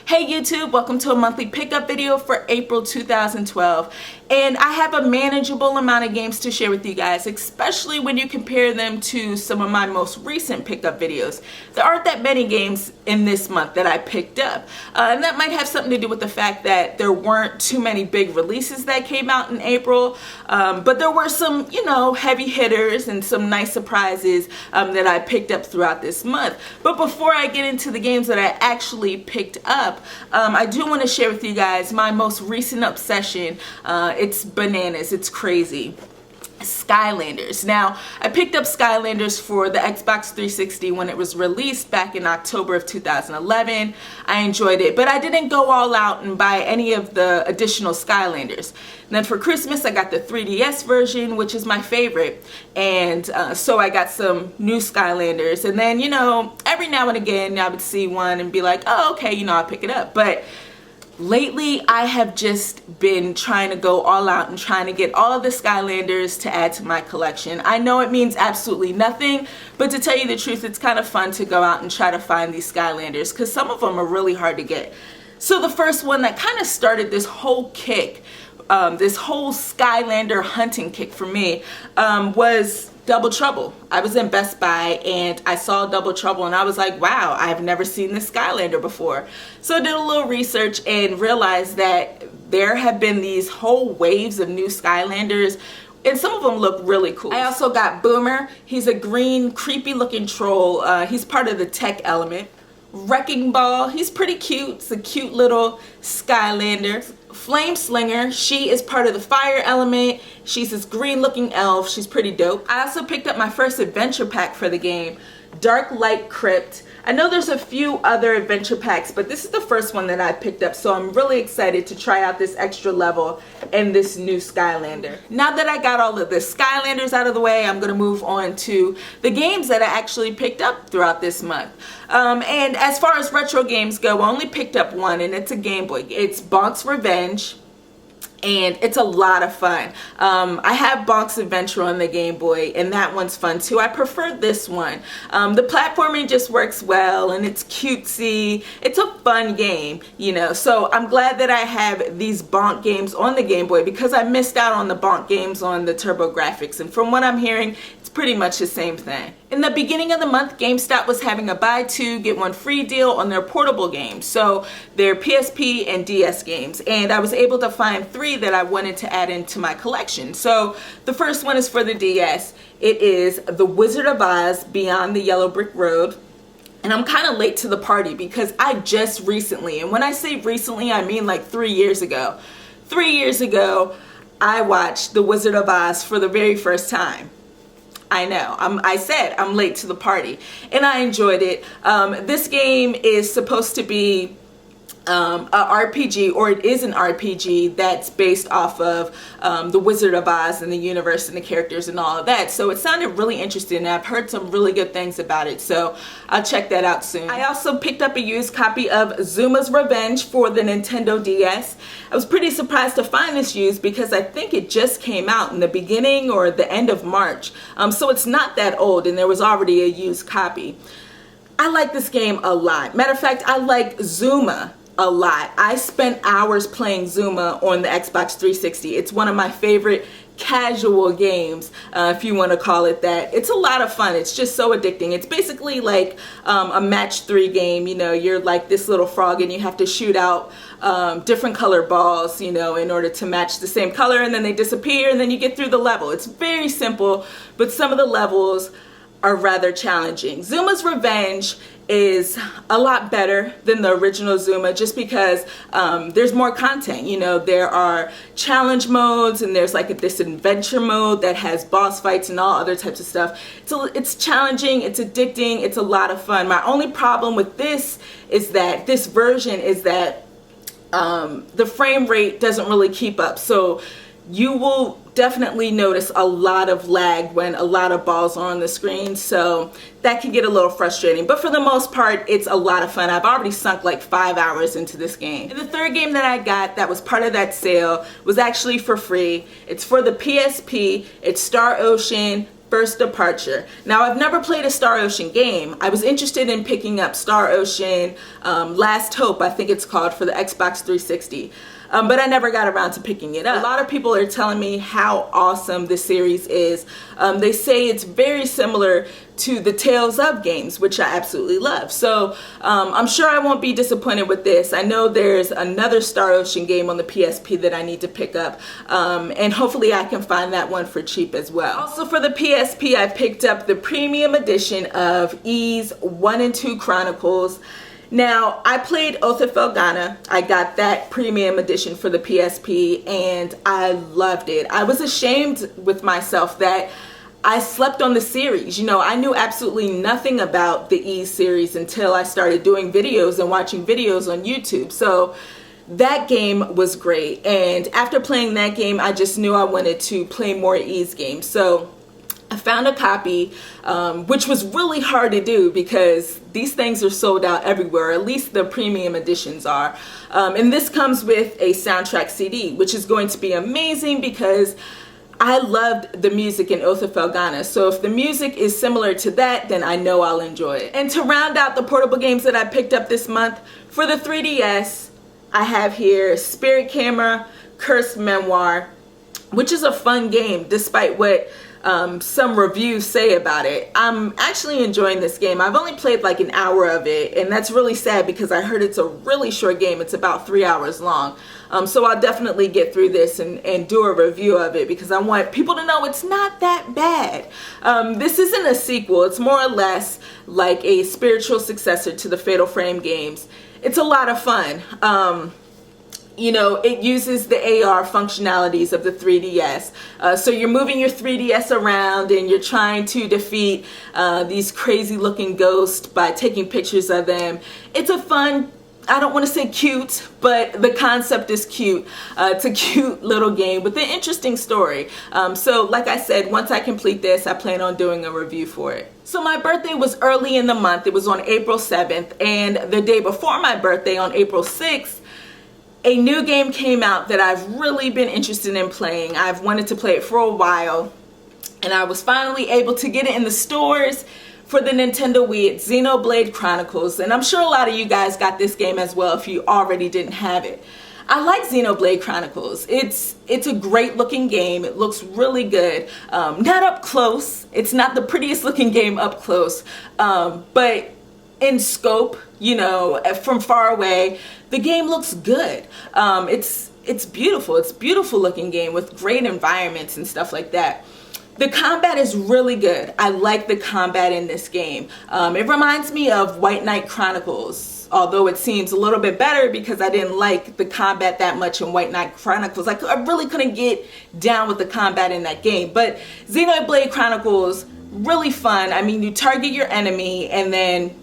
Hey YouTube, welcome to a monthly pickup video for April 2012. And I have a manageable amount of games to share with you guys, especially when you compare them to some of my most recent pickup videos. There aren't that many games in this month that I picked up. And that might have something to do with the fact that there weren't too many big releases that came out in April. But there were some, heavy hitters and some nice surprises that I picked up throughout this month. But before I get into the games that I actually picked up, I do want to share with you guys my most recent obsession. It's bananas, it's crazy. Skylanders. Now, I picked up Skylanders for the Xbox 360 when it was released back in October of 2011. I enjoyed it, but I didn't go all out and buy any of the additional Skylanders. And then for Christmas, I got the 3DS version, which is my favorite, and so I got some new Skylanders. And then, every now and again, I would see one and be like, oh, okay, I'll pick it up. But lately, I have just been trying to go all out and trying to get all of the Skylanders to add to my collection. I know it means absolutely nothing, but to tell you the truth, it's kind of fun to go out and try to find these Skylanders because some of them are really hard to get. So the first one that kind of started this whole kick, this whole Skylander hunting kick for me, was Double Trouble. I was in Best Buy and I saw Double Trouble and I was like, wow, I've never seen this Skylander before. So I did a little research and realized that there have been these whole waves of new Skylanders, and some of them look really cool. I also got Boomer. He's a green, creepy looking troll. He's part of the tech element. Wrecking Ball, he's pretty cute. It's a cute little Skylander. Flame Slinger, she is part of the fire element. She's this green looking elf. She's pretty dope. I also picked up my first adventure pack for the game, Dark Light Crypt. I know there's a few other adventure packs, but this is the first one that I picked up, so I'm really excited to try out this extra level and this new Skylander. Now that I got all of the Skylanders out of the way, I'm going to move on to the games that I actually picked up throughout this month. And as far as retro games go, I only picked up one, and it's a Game Boy. It's Bonk's Revenge. And it's a lot of fun. I have Bonk's Adventure on the Game Boy, and that one's fun too. I prefer this one. The platforming just works well, and it's cutesy. It's a fun game, So I'm glad that I have these Bonk games on the Game Boy because I missed out on the Bonk games on the TurboGrafx, and from what I'm hearing, it's pretty much the same thing. In the beginning of the month, Gamestop was having a buy two, get one free deal on their portable games. So their PSP and DS games. And I was able to find three that I wanted to add into my collection. So the first one is for the DS. It is The Wizard of Oz Beyond the Yellow Brick Road. And I'm kind of late to the party because I just recently, and when I say recently, I mean like 3 years ago. 3 years ago, I watched The Wizard of Oz for the very first time. I know, I said I'm late to the party, and I enjoyed it. This game is supposed to be a RPG, or it is an RPG that's based off of The Wizard of Oz and the universe and the characters and all of that. So it sounded really interesting, and I've heard some really good things about it, so I'll check that out soon. I also picked up a used copy of Zuma's Revenge for the Nintendo DS. I was pretty surprised to find this used because I think it just came out in the beginning or the end of March. So it's not that old, and there was already a used copy. I like this game a lot. Matter of fact, I like Zuma a lot. I spent hours playing Zuma on the Xbox 360. It's one of my favorite casual games, if you want to call it that. It's a lot of fun. It's just so addicting. It's basically like a match 3 game. You're like this little frog and you have to shoot out different color balls, in order to match the same color, and then they disappear and then you get through the level. It's very simple, but some of the levels are rather challenging. Zuma's Revenge is a lot better than the original Zuma just because there's more content. There are challenge modes, and there's like this adventure mode that has boss fights and all other types of stuff. So it's challenging, it's addicting, it's a lot of fun. My only problem with this is that this version is that the frame rate doesn't really keep up. So you will definitely notice a lot of lag when a lot of balls are on the screen, so that can get a little frustrating. But for the most part, it's a lot of fun. I've already sunk like 5 hours into this game. And the third game that I got that was part of that sale was actually for free. It's for the PSP. It's Star Ocean First Departure. Now, I've never played a Star Ocean game. I was interested in picking up Star Ocean Last Hope, I think it's called, for the Xbox 360. But I never got around to picking it up. A lot of people are telling me how awesome this series is. They say it's very similar to the Tales of games, which I absolutely love. So I'm sure I won't be disappointed with this. I know there's another Star Ocean game on the PSP that I need to pick up, and hopefully I can find that one for cheap as well. Also for the PSP, I picked up the premium edition of Ys 1 and 2 Chronicles. Now, I played Oath of Felghana. I got that premium edition for the PSP and I loved it. I was ashamed with myself that I slept on the series. You know, I knew absolutely nothing about the Ys series until I started doing videos and watching videos on YouTube. So that game was great. And after playing that game, I just knew I wanted to play more Ys games. So I found a copy, which was really hard to do because these things are sold out everywhere, at least the premium editions are. And this comes with a soundtrack CD, which is going to be amazing because I loved the music in Oath of Felghana. So if the music is similar to that, then I know I'll enjoy it. And to round out the portable games that I picked up this month, for the 3DS, I have here Spirit Camera, Cursed Memoir, which is a fun game despite what some reviews say about it. I'm actually enjoying this game. I've only played like an hour of it, and that's really sad because I heard it's a really short game. It's about 3 hours long. So I'll definitely get through this and do a review of it because I want people to know it's not that bad. This isn't a sequel. It's more or less like a spiritual successor to the Fatal Frame games. It's a lot of fun. You know, it uses the AR functionalities of the 3DS. So you're moving your 3DS around and you're trying to defeat these crazy looking ghosts by taking pictures of them. It's a fun, I don't want to say cute, but the concept is cute. It's a cute little game with an interesting story. So like I said, once I complete this, I plan on doing a review for it. So my birthday was early in the month. It was on April 7th. And the day before my birthday, on April 6th, a new game came out that I've really been interested in playing. I've wanted to play it for a while, and I was finally able to get it in the stores for the Nintendo Wii. It's Xenoblade Chronicles, and I'm sure a lot of you guys got this game as well if you already didn't have it. I like Xenoblade Chronicles. It's a great looking game. It looks really good. Not up close. It's not the prettiest looking game up close, but in scope, you know, from far away, the game looks good. It's beautiful. It's a beautiful looking game with great environments and stuff like that. The combat is really good. I like the combat in this game. It reminds me of White Knight Chronicles, although it seems a little bit better because I didn't like the combat that much in White Knight Chronicles. I really couldn't get down with the combat in that game. But Xenoblade Chronicles, really fun. I mean, you target your enemy and then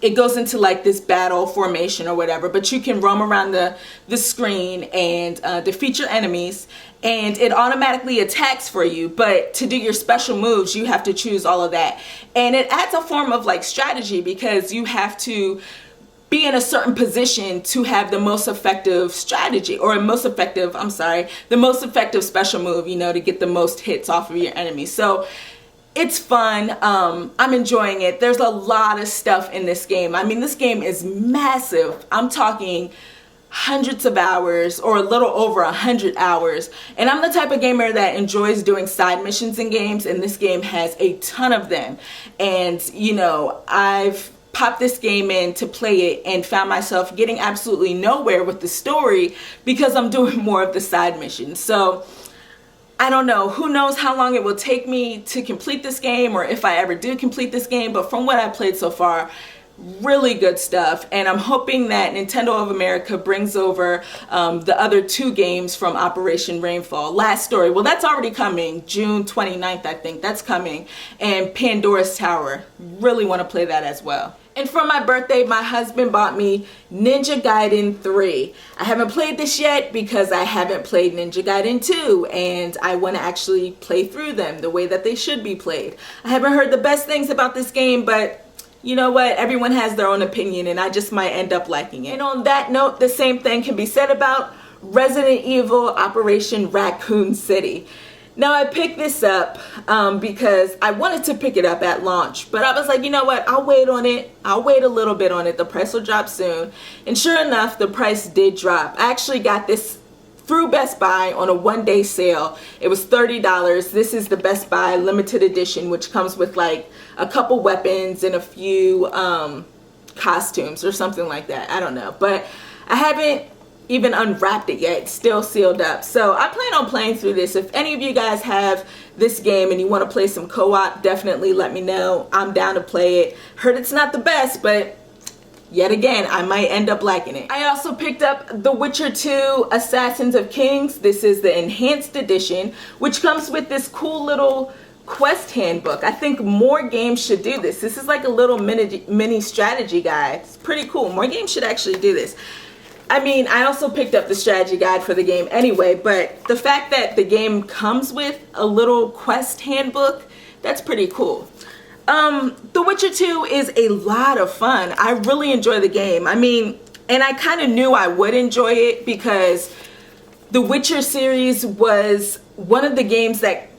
it goes into like this battle formation or whatever, but you can roam around the screen and defeat your enemies, and it automatically attacks for you. But to do your special moves, you have to choose all of that, and it adds a form of like strategy because you have to be in a certain position to have the most effective strategy, or the most effective special move, you know, to get the most hits off of your enemy. So it's fun. I'm enjoying it. There's a lot of stuff in this game. I mean, this game is massive. I'm talking hundreds of hours or a little over 100 hours. And I'm the type of gamer that enjoys doing side missions in games, and this game has a ton of them. And, you know, I've popped this game in to play it and found myself getting absolutely nowhere with the story because I'm doing more of the side missions. So I don't know, who knows how long it will take me to complete this game or if I ever do complete this game, but from what I've played so far, really good stuff. And I'm hoping that Nintendo of America brings over the other 2 games from Operation Rainfall. Last Story, well, that's already coming, June 29th, I think, that's coming. And Pandora's Tower, really want to play that as well. And for my birthday, my husband bought me Ninja Gaiden 3. I haven't played this yet because I haven't played Ninja Gaiden 2, and I want to actually play through them the way that they should be played. I haven't heard the best things about this game, but you know what? Everyone has their own opinion, and I just might end up liking it. And on that note, the same thing can be said about Resident Evil Operation Raccoon City. Now I picked this up because I wanted to pick it up at launch, but I was like, you know what, I'll wait on it. I'll wait a little bit on it. The price will drop soon. And sure enough, the price did drop. I actually got this through Best Buy on a one-day sale. It was $30. This is the Best Buy limited edition, which comes with like a couple weapons and a few costumes or something like that. I don't know, but I haven't even unwrapped it yet. It's still sealed up. So I plan on playing through this. If any of you guys have this game and you want to play some co-op, definitely let me know. I'm down to play it. Heard it's not the best, but yet again, I might end up liking it. I also picked up The Witcher 2 Assassins of Kings. This is the enhanced edition, which comes with this cool little quest handbook. I think more games should do this. This is like a little mini strategy guide. It's pretty cool. More games should actually do this. I mean, I also picked up the strategy guide for the game anyway, but the fact that the game comes with a little quest handbook, that's pretty cool. The Witcher 2 is a lot of fun. I really enjoy the game. I mean, and I kind of knew I would enjoy it because the Witcher series was one of the games that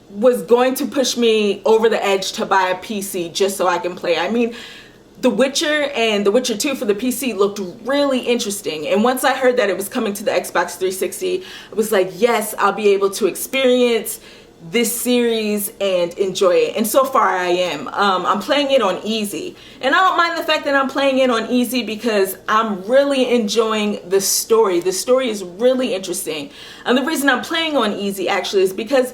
was going to push me over the edge to buy a PC just so I can play. I mean, The Witcher and The Witcher 2 for the PC looked really interesting. And once I heard that it was coming to the Xbox 360, I was like, yes, I'll be able to experience this series and enjoy it. And so far I am. I'm playing it on easy. And I don't mind the fact that I'm playing it on easy because I'm really enjoying the story. The story is really interesting. And the reason I'm playing on easy actually is because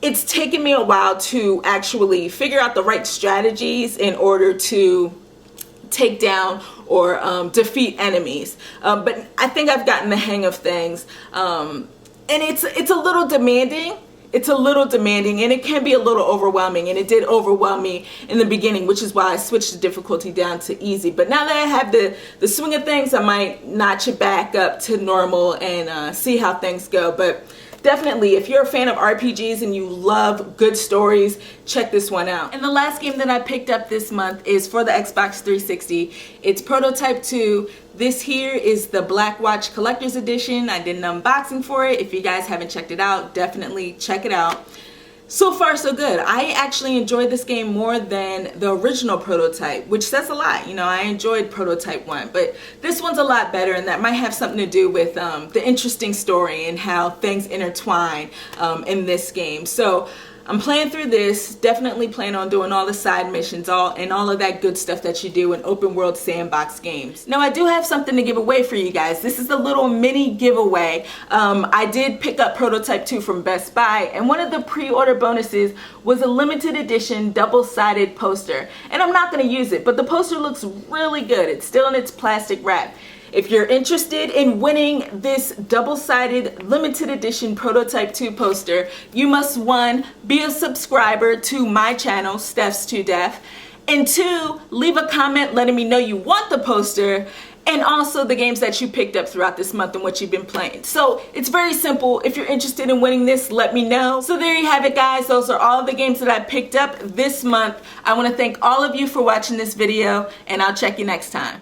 it's taken me a while to actually figure out the right strategies in order to take down or defeat enemies. But I think I've gotten the hang of things. And it's a little demanding. It's a little demanding and it can be a little overwhelming, and it did overwhelm me in the beginning, which is why I switched the difficulty down to easy. But now that I have the swing of things, I might notch it back up to normal and see how things go. But definitely, if you're a fan of RPGs and you love good stories, check this one out. And the last game that I picked up this month is for the Xbox 360. It's Prototype 2. This here is the Black Watch Collector's Edition. I did an unboxing for it. If you guys haven't checked it out, definitely check it out. So far, so good. I actually enjoyed this game more than the original Prototype, which says a lot. You know, I enjoyed Prototype 1, but this one's a lot better, and that might have something to do with the interesting story and how things intertwine in this game. So I'm playing through this, definitely plan on doing all the side missions and all of that good stuff that you do in open world sandbox games. Now I do have something to give away for you guys. This is a little mini giveaway. I did pick up Prototype 2 from Best Buy, and one of the pre-order bonuses was a limited edition double-sided poster. And I'm not going to use it, but the poster looks really good. It's still in its plastic wrap. If you're interested in winning this double-sided limited edition Prototype 2 poster, you must 1, be a subscriber to my channel, Steph's 2 Def, and 2, leave a comment letting me know you want the poster and also the games that you picked up throughout this month and what you've been playing. So it's very simple. If you're interested in winning this, let me know. So there you have it, guys. Those are all the games that I picked up this month. I want to thank all of you for watching this video, and I'll check you next time.